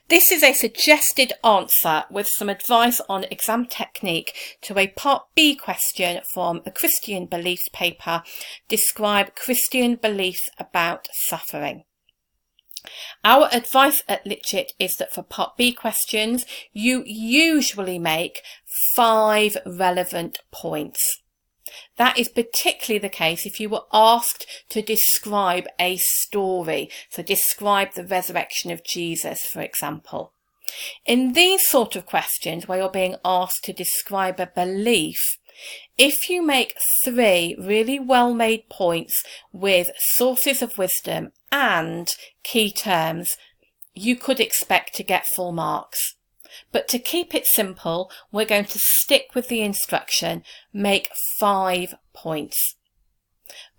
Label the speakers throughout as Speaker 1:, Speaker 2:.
Speaker 1: This is a suggested answer with some advice on exam technique to a Part B question from a Christian beliefs paper. Describe Christian beliefs about suffering. Our advice at Litchit is that for Part B questions, you usually make 5 relevant points. That is particularly the case if you were asked to describe a story, so describe the resurrection of Jesus, for example. In these sort of questions where you're being asked to describe a belief, if you make 3 really well-made points with sources of wisdom and key terms, you could expect to get full marks. But to keep it simple, we're going to stick with the instruction, make 5 points.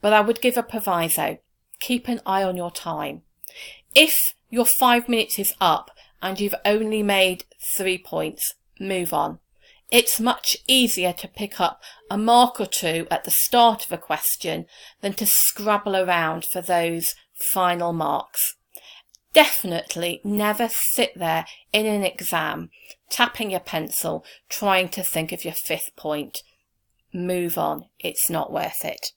Speaker 1: But I would give a proviso, keep an eye on your time. If your 5 minutes is up and you've only made 3 points, move on. It's much easier to pick up a mark or 2 at the start of a question than to scrabble around for those final marks. Definitely never sit there in an exam, tapping your pencil, trying to think of your 5th point. Move on, it's not worth it.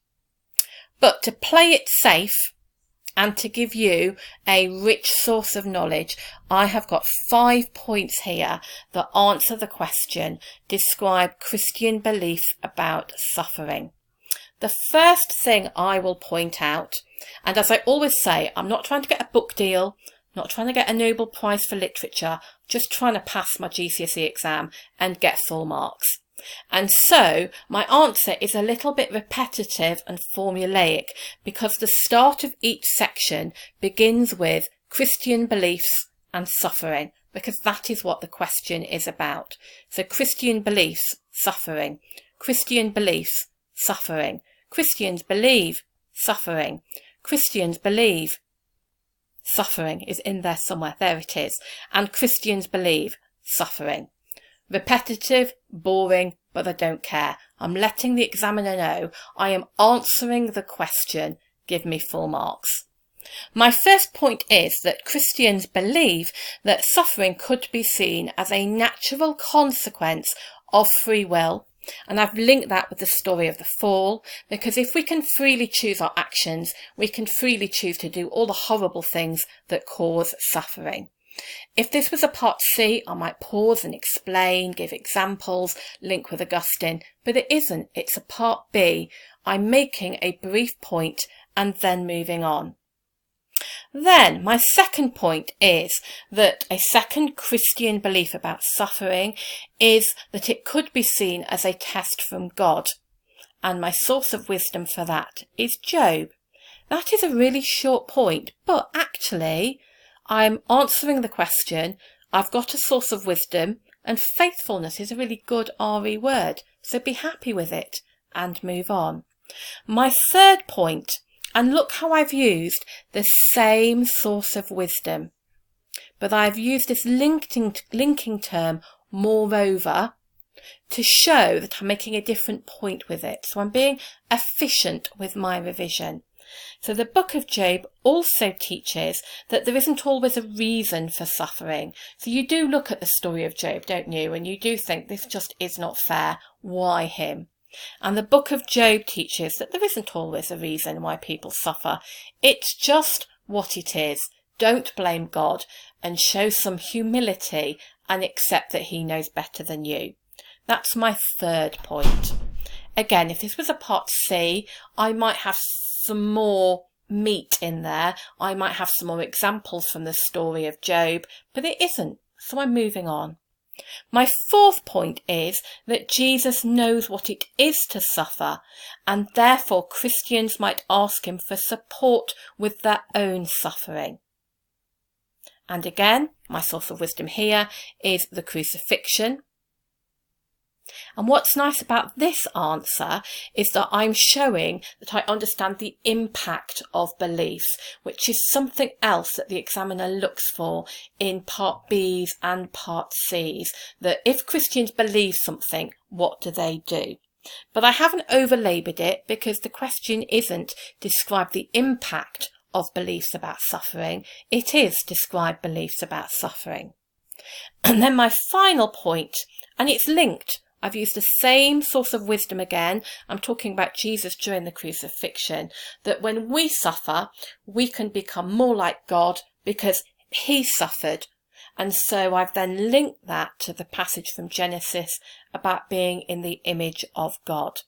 Speaker 1: But to play it safe and to give you a rich source of knowledge, I have got 5 points here that answer the question, describe Christian beliefs about suffering. The first thing I will point out, and as I always say, I'm not trying to get a book deal, not trying to get a Nobel Prize for literature, just trying to pass my GCSE exam and get full marks. And so my answer is a little bit repetitive and formulaic because the start of each section begins with Christian beliefs and suffering, because that is what the question is about. So Christian beliefs, suffering. Christian beliefs, suffering. Christians believe, suffering. Christians believe. Suffering is in there somewhere. There it is. And Christians believe, suffering. Repetitive, boring, but I don't care. I'm letting the examiner know I am answering the question. Give me full marks. My first point is that Christians believe that suffering could be seen as a natural consequence of free will. And I've linked that with the story of the fall, because if we can freely choose our actions, we can freely choose to do all the horrible things that cause suffering. If this was a Part C, I might pause and explain, give examples, link with Augustine, but it isn't. It's a Part B. I'm making a brief point and then moving on. Then my second point is that a second Christian belief about suffering is that it could be seen as a test from God. And my source of wisdom for that is Job. That is a really short point, but actually I'm answering the question. I've got a source of wisdom, and faithfulness is a really good RE word. So be happy with it and move on. My third point, and look how I've used the same source of wisdom, but I've used this linking term moreover to show that I'm making a different point with it. So I'm being efficient with my revision. So the book of Job also teaches that there isn't always a reason for suffering. So you do look at the story of Job, don't you? And you do think this just is not fair. Why him? And the book of Job teaches that there isn't always a reason why people suffer. It's just what it is. Don't blame God and show some humility and accept that he knows better than you. That's my third point. Again, if this was a Part C, I might have some more meat in there. I might have some more examples from the story of Job, but it isn't. So I'm moving on. My fourth point is that Jesus knows what it is to suffer, and therefore Christians might ask him for support with their own suffering. And again, my source of wisdom here is the crucifixion. And what's nice about this answer is that I'm showing that I understand the impact of beliefs, which is something else that the examiner looks for in Part B's and Part C's, that if Christians believe something, what do they do? But I haven't overlaboured it because the question isn't describe the impact of beliefs about suffering, it is describe beliefs about suffering. And then my final point, and it's linked. I've used the same source of wisdom again. I'm talking about Jesus during the crucifixion, that when we suffer, we can become more like God because he suffered. And so I've then linked that to the passage from Genesis about being in the image of God.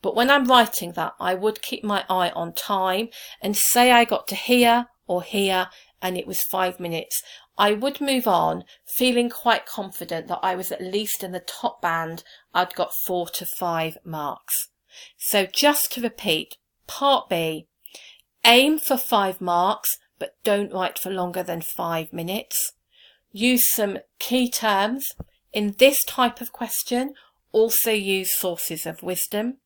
Speaker 1: But when I'm writing that, I would keep my eye on time and say I got to here or here and it was 5 minutes. I would move on feeling quite confident that I was at least in the top band. I'd got 4 to 5 marks. So just to repeat, part B, aim for 5 marks, but don't write for longer than 5 minutes. Use some key terms. In this type of question, also use sources of wisdom.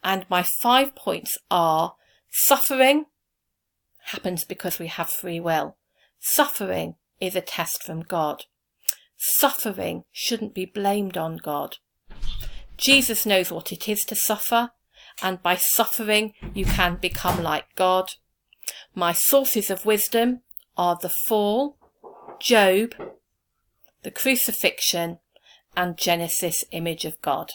Speaker 1: And my 5 points are: suffering happens because we have free will. Suffering is a test from God. Suffering shouldn't be blamed on God. Jesus knows what it is to suffer, and by suffering you can become like God. My sources of wisdom are the fall, Job, the crucifixion, and Genesis image of God.